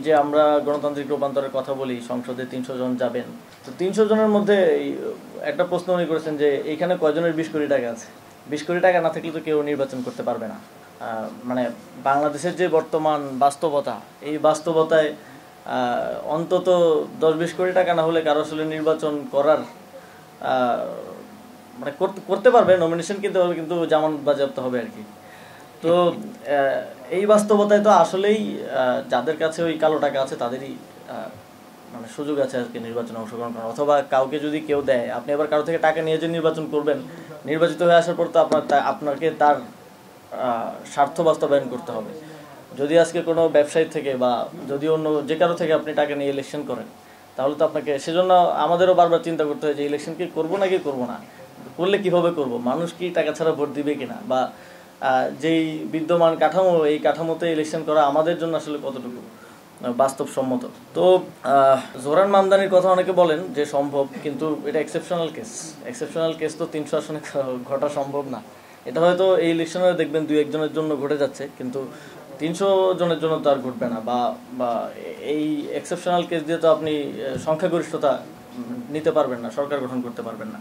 যে আমরা গণতান্ত্রিক রূপান্তরের কথা বলি, সংসদে ৩০০ জন যাবেন, তো ৩০০ জনের মধ্যে একটা প্রশ্ন উনি করেছেন যে এইখানে কয়জনের ২০ কোটি টাকা আছে। ২০ কোটি টাকা না থাকলে তো কেউ নির্বাচন করতে পারবে না। মানে বাংলাদেশের যে বর্তমান বাস্তবতা, এই বাস্তবতায় অন্তত ১০-২০ কোটি টাকা না হলে কারো আসলে নির্বাচন করার মানে করতে পারবে, নমিনেশন কিনতে পারবে, কিন্তু জামানত বাজেয়াপ্ত হবে আর কি। তো এই বাস্তবতায় তো আসলেই যাদের কাছে ওই কালো টাকা আছে তাদেরই মানে সুযোগ আছে আজকে নির্বাচনে অংশগ্রহণ করার। অথবা কাউকে যদি কেউ দেয়, আপনি আবার কারো থেকে টাকা নিয়ে যে নির্বাচন করবেন, নির্বাচিত হয়ে আসার পর তো আপনাকে তার স্বার্থ বাস্তবায়ন করতে হবে। যদি আজকে কোনো ব্যবসায়ী থেকে বা যদি অন্য যে কারো থেকে আপনি টাকা নিয়ে ইলেকশন করেন, তাহলে তো আপনাকে, সেজন্য আমাদেরও বারবার চিন্তা করতে হয় যে ইলেকশন কি করবো নাকি করবো না, করলে কিভাবে করব, মানুষ কি টাকা ছাড়া ভোট দিবে কিনা, বা যেই বিদ্যমান কাঠামো, এই কাঠামোতে ইলেকশন করা আমাদের জন্য আসলে কতটুকু বাস্তবসম্মত। তো জোহরান মামদানির কথা অনেকে বলেন যে সম্ভব, কিন্তু এটা এক্সেপশনাল কেস। এক্সেপশনাল কেস তো ৩০০ আসনে ঘটা সম্ভব না। এটা হয়তো এই ইলেকশনে দেখবেন ২-১ জনের জন্য ঘটে যাচ্ছে, কিন্তু ৩০০ জনের জন্য তো আর ঘটবে না। বা এই এক্সেপশনাল কেস দিয়ে তো আপনি সংখ্যাগরিষ্ঠতা নিতে পারবেন না, সরকার গঠন করতে পারবেন না।